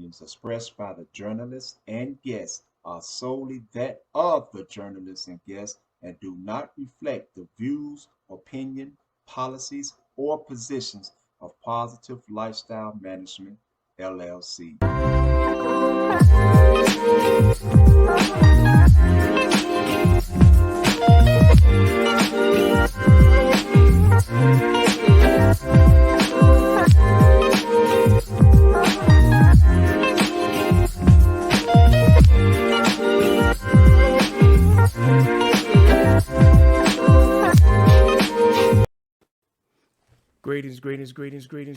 opinions expressed by the journalists and guests are solely that of the journalists and guests and do not reflect the views, opinion, policies, or positions of Positive Lifestyle Management, LLC.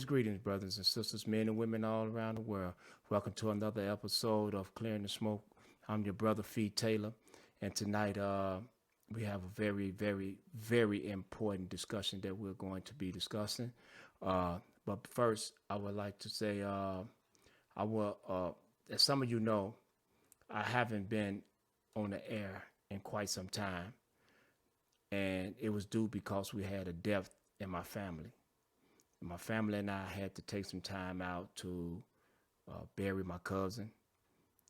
Greetings, brothers and sisters, men and women all around the world. Welcome to another episode of Clearing the Smoke. I'm your brother, Fee Taylor, and tonight we have a very important discussion that we're going to be discussing. But first, I would like to say, as some of you know, I haven't been on the air in quite some time, and it was due because we had a death in my family. My family and I had to take some time out to bury my cousin.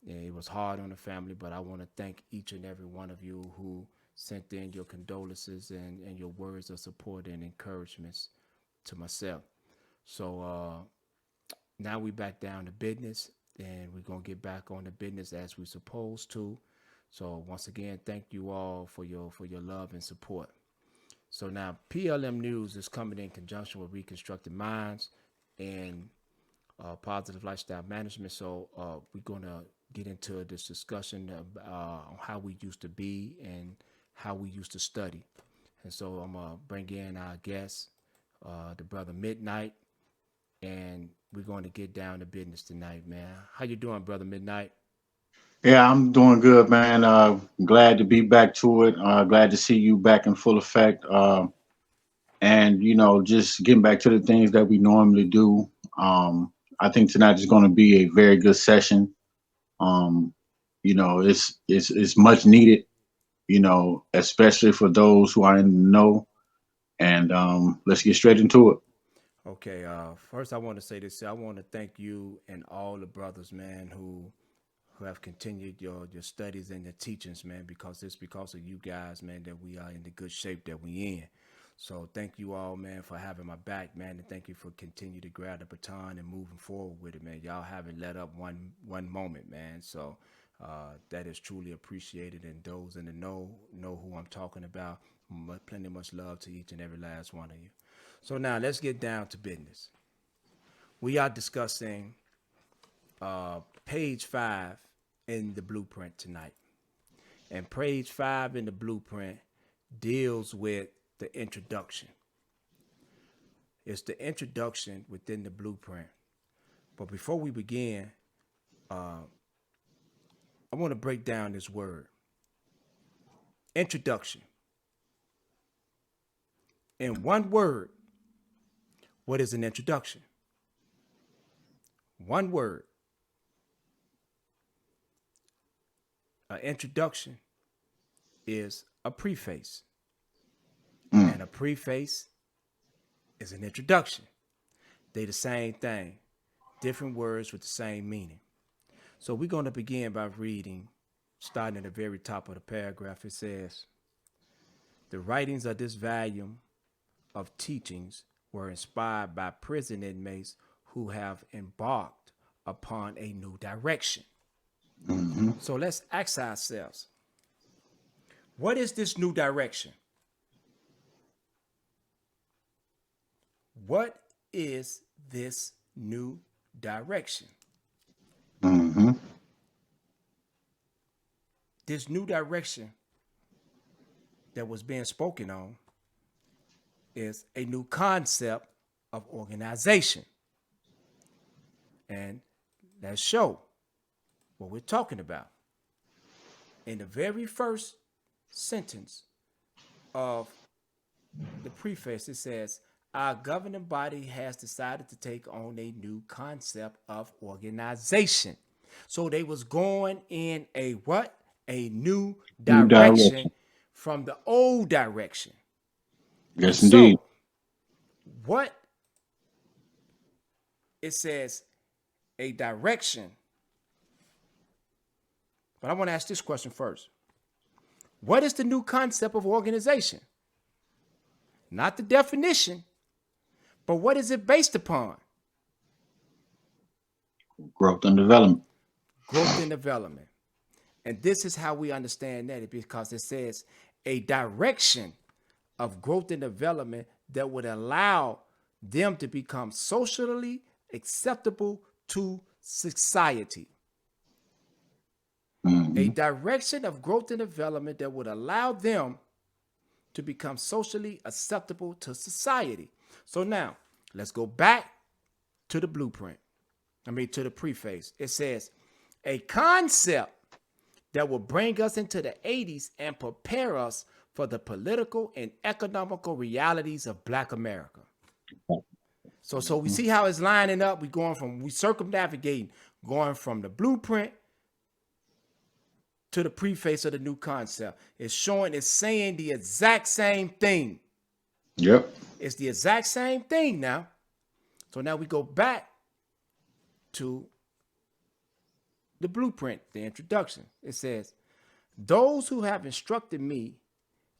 And it was hard on the family, but I want to thank each and every one of you who sent in your condolences and your words of support and encouragements to myself. So now we back down to business, and we're going to get back on the business as we're supposed to. So once again, thank you all for your love and support. So now PLM News is coming in conjunction with Reconstructed Minds and Positive Lifestyle Management. So we're going to get into this discussion on how we used to be and how we used to study. And so I'm going to bring in our guest, the brother Midnight, and we're going to get down to business tonight, man. How you doing, brother Midnight? Yeah, I'm doing good, man. Glad to be back to it. Glad to see you back in full effect. And just getting back to the things that we normally do. I think tonight is going to be a very good session. Um, it's much needed. Especially for those who are in the know. And let's get straight into it. Okay, first I want to say this. I want to thank you and all the brothers, man, who have continued your studies and your teachings, man, because it's because of you guys, man, that we are in the good shape that we in. So thank you all, man, for having my back, man, and thank you for continue to grab the baton and moving forward with it, man. Y'all haven't let up one moment, man. So that is truly appreciated, and those in the know who I'm talking about. Plenty much love to each and every last one of you. So now let's get down to business. We are discussing page 5 in the blueprint tonight. And page 5 in the blueprint deals with the introduction. It's the introduction within the blueprint. But before we begin, I want to break down this word. Introduction. In one word, what is an introduction? One word. An introduction is a preface. And a preface is an introduction. They the same thing, different words with the same meaning. So we're going to begin by reading, starting at the very top of the paragraph. It says, the writings of this volume of teachings were inspired by prison inmates who have embarked upon a new direction. Mm-hmm. So let's ask ourselves, what is this new direction? What is this new direction? Mm-hmm. This new direction that was being spoken on is a new concept of organization. And let's show what we're talking about. In the very first sentence of the preface, it says, our governing body has decided to take on a new concept of organization. So they was going in a what? A new New direction direction. from the old direction. And Yes, indeed. so what it says, a direction But I want to ask this question first. What is the new concept of organization? Not the definition, but what is it based upon? Growth and development. Growth and development. And this is how we understand that, because it says a direction of growth and development that would allow them to become socially acceptable to society. A direction of growth and development that would allow them to become socially acceptable to society. So now let's go back to the blueprint. To the preface. It says a concept that will bring us into the 80s and prepare us for the political and economical realities of Black America. So we see how it's lining up. We circumnavigating, going from the blueprint to the preface of the new concept. It's saying the exact same thing. Yep. It's the exact same thing now. So now we go back to the blueprint, the introduction. It says, those who have instructed me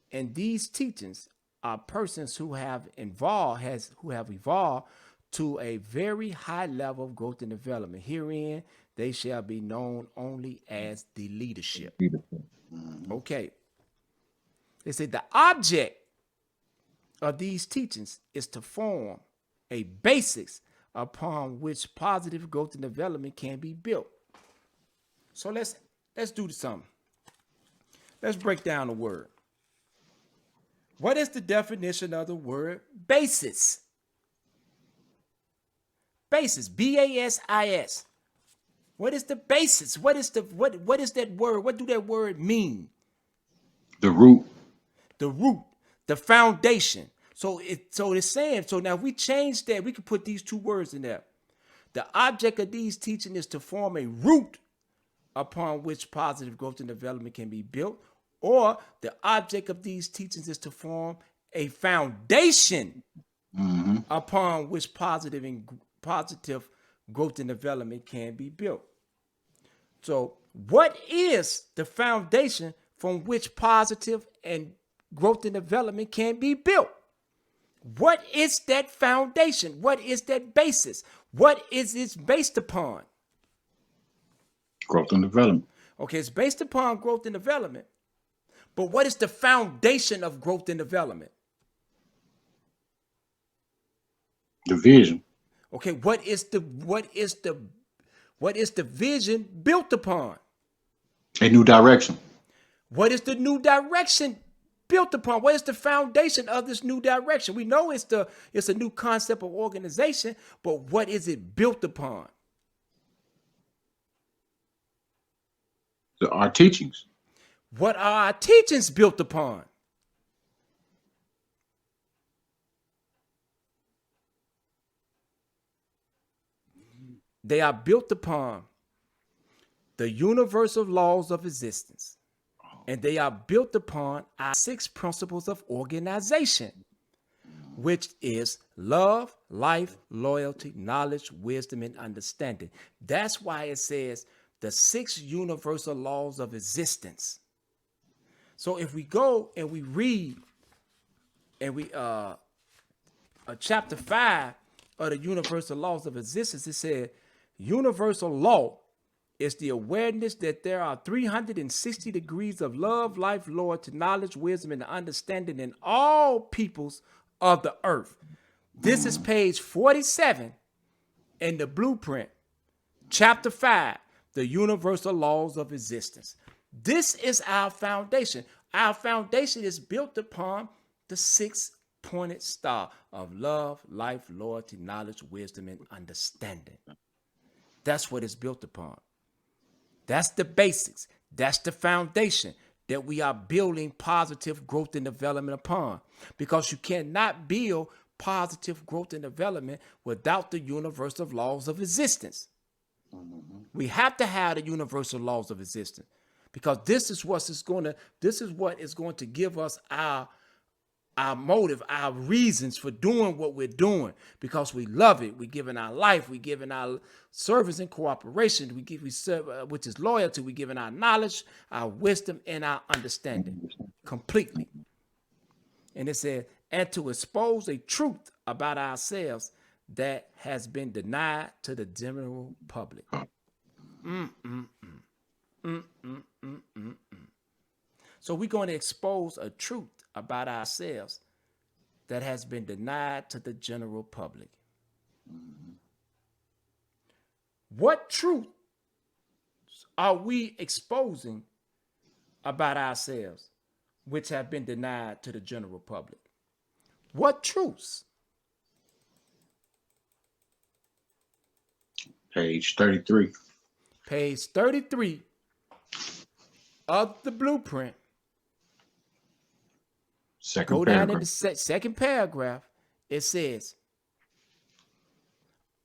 in these teachings are persons who have evolved to a very high level of growth and development. Herein, they shall be known only as the leadership. Okay. They say the object of these teachings is to form a basis upon which positive growth and development can be built. So let's do something. Let's break down the word. What is the definition of the word basis? Basis, B-A-S-I-S. What is the basis? What is that word? What do that word mean? The root. The root, the foundation. So it's saying, so now if we change that, we can put these two words in there. The object of these teachings is to form a root upon which positive growth and development can be built, or the object of these teachings is to form a foundation upon which positive growth and development can be built. So what is the foundation from which positive and growth and development can be built? What is that foundation? What is that basis? What is it based upon? Growth and development. Okay, it's based upon growth and development. But what is the foundation of growth and development? The vision. Okay, what is the vision built upon? A new direction. What is the new direction built upon? What is the foundation of this new direction? We know it's a new concept of organization, but what is it built upon? Our teachings. What are our teachings built upon? They are built upon the universal laws of existence. And they are built upon our 6 principles of organization, which is love, life, loyalty, knowledge, wisdom, and understanding. That's why it says the 6 universal laws of existence. So if we go and we read and we chapter 5 of the universal laws of existence, it said universal law is the awareness that there are 360 degrees of love, life, loyalty, knowledge, wisdom, and understanding in all peoples of the earth. This is page 47 in the blueprint, chapter 5, the universal laws of existence. This is our foundation. Our foundation is built upon the 6-pointed star of love, life, loyalty, knowledge, wisdom, and understanding. That's what it's built upon. That's the basics. That's the foundation that we are building positive growth and development upon. Because you cannot build positive growth and development without the universal laws of existence. We have to have the universal laws of existence, because this is what is going to give us our our motive, our reasons for doing what we're doing, because we love it. We're giving our life, we're giving our service and cooperation, we serve, which is loyalty. We're giving our knowledge, our wisdom, and our understanding completely. And it said, and to expose a truth about ourselves that has been denied to the general public. So we're going to expose a truth about ourselves that has been denied to the general public. What truth are we exposing about ourselves which have been denied to the general public? What truths? Page 33. Page 33 of the blueprint. Go down in the second paragraph. It says,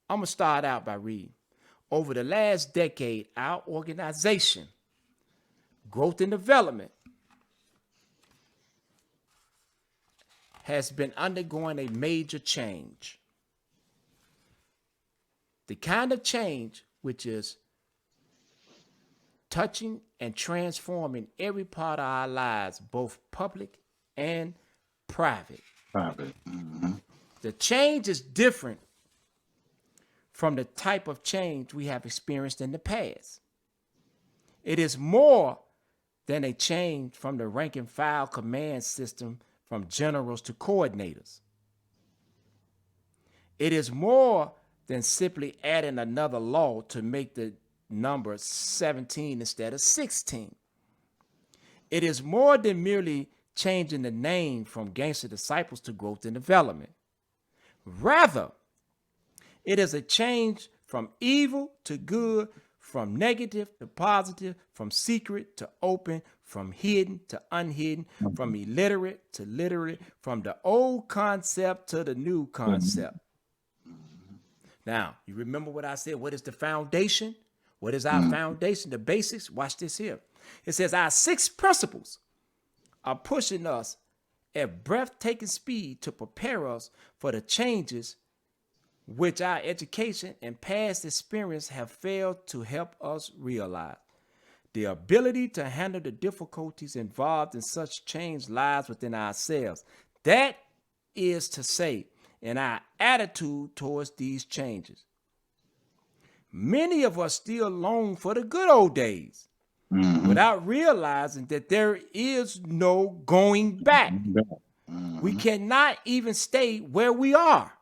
I'm going to start out by reading. Over the last decade, our organization, growth and development, has been undergoing a major change. The kind of change which is touching and transforming every part of our lives, both public and private. The change is different from the type of change we have experienced in the past. It is more than a change from the rank and file command system from generals to coordinators. It is more than simply adding another law to make the number 17 instead of 16. It is more than merely changing the name from Gangster Disciples to Growth and Development. Rather, it is a change from evil to good, from negative to positive, from secret to open, from hidden to unhidden, from illiterate to literate, from the old concept to the new concept. Now, you remember what I said? What is the foundation? What is our foundation? The basics? Watch this here. It says our 6 principles are pushing us at breathtaking speed to prepare us for the changes which our education and past experience have failed to help us realize. The ability to handle the difficulties involved in such change lies within ourselves. That is to say, in our attitude towards these changes. Many of us still long for the good old days without realizing that there is no going back. We cannot even stay where we are.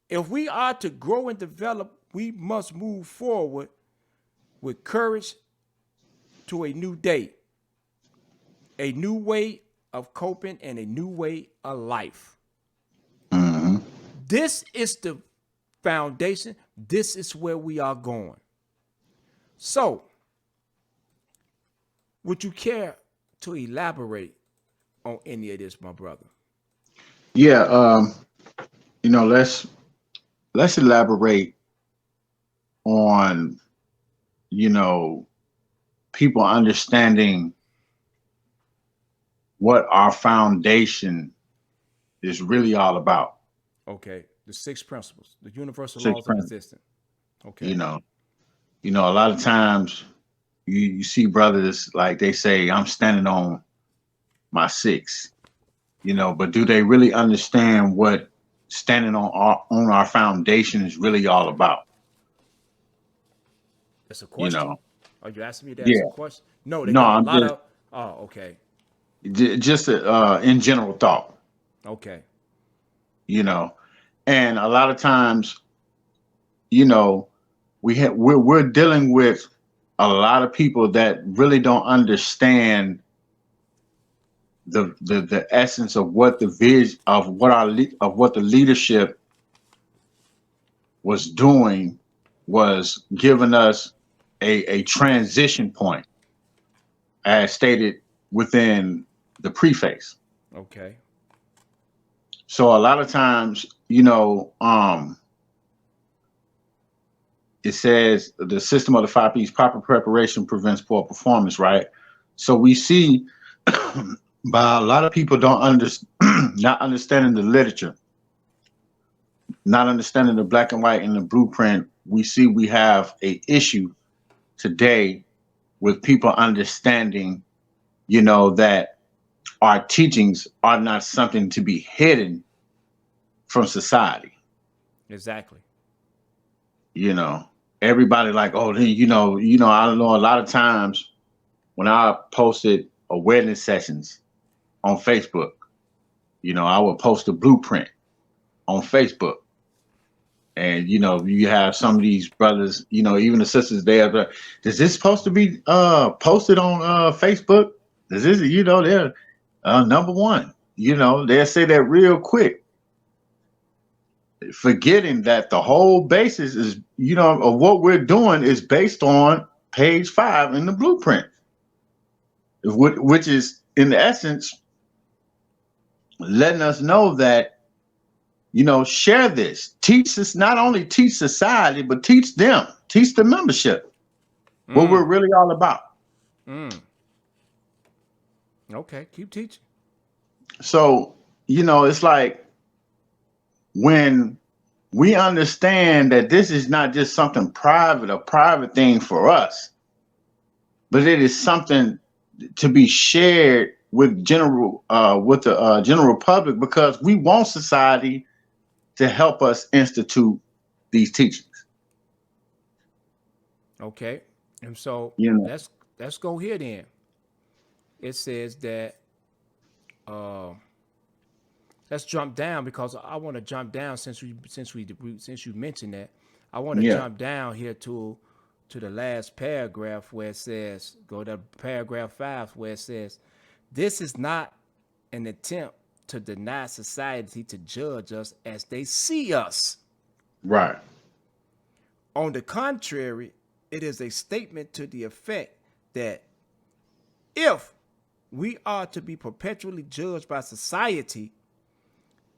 If we are to grow and develop, we must move forward with courage to a new day, a new way of coping, and a new way of life. This is the foundation. This is where we are going. So, would you care to elaborate on any of this, my brother? Yeah, let's elaborate on, people understanding what our foundation is really all about. Okay, the 6 principles, the universal laws of existence. Okay, a lot of times you see brothers like they say, I'm standing on my 6, but do they really understand what standing on our foundation is really all about? That's a question. Are you asking me that? Yeah. A question? No, I'm just, okay. Just in general thought. Okay. And a lot of times, we're dealing with a lot of people that really don't understand the essence of what the vision of what the leadership was doing, was giving us a transition point, as stated within the preface. Okay. So a lot of times, it says the system of the 5 P's, proper preparation prevents poor performance, right? So we see But a lot of people don't not understanding the literature, not understanding the black and white and the blueprint. We see we have a issue today with people understanding, that our teachings are not something to be hidden from society. Exactly. Everybody like, oh, then, I don't know. A lot of times when I posted awareness sessions on Facebook, I would post a blueprint on Facebook. And you have some of these brothers, even the sisters there. Is this supposed to be posted on Facebook? Is this, they're number one? They'll say that real quick, forgetting that the whole basis is, of what we're doing is based on page 5 in the blueprint, which is in essence letting us know that, share this, teach us, not only teach society, but teach them, teach the membership what we're really all about. Okay, keep teaching. So, it's like when we understand that this is not just something private, a private thing for us, but it is something to be shared with the general public, because we want society to help us institute these teachings. Okay, and so let's go here then. It says that let's jump down, because I want to jump down since you mentioned that. I want to jump down here to the last paragraph where it says, go to paragraph 5, where it says, this is not an attempt to deny society to judge us as they see us. Right. On the contrary, it is a statement to the effect that if we are to be perpetually judged by society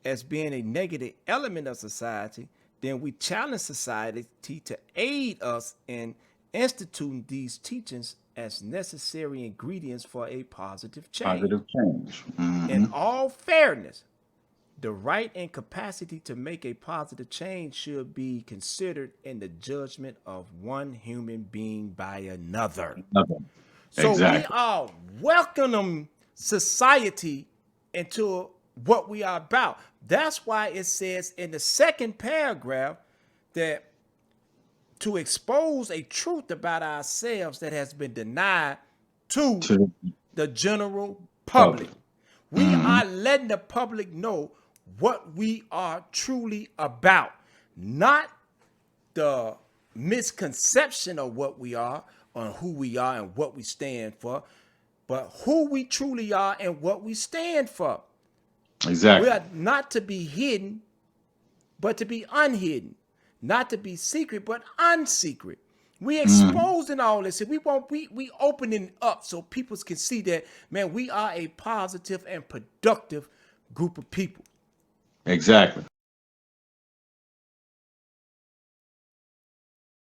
as being a negative element of society, then we challenge society to aid us in instituting these teachings as necessary ingredients for a positive change. Mm-hmm. In all fairness, the right and capacity to make a positive change should be considered in the judgment of one human being by another. So we are welcoming society into what we are about. That's why it says in the second paragraph that to expose a truth about ourselves that has been denied to the general public. We are letting the public know what we are truly about, not the misconception of what we are, on who we are and what we stand for, but who we truly are and what we stand for. Exactly. We are not to be hidden, but to be unhidden. Not to be secret, but unsecret. We exposing all this. We opening up so people can see that, man, we are a positive and productive group of people. Exactly.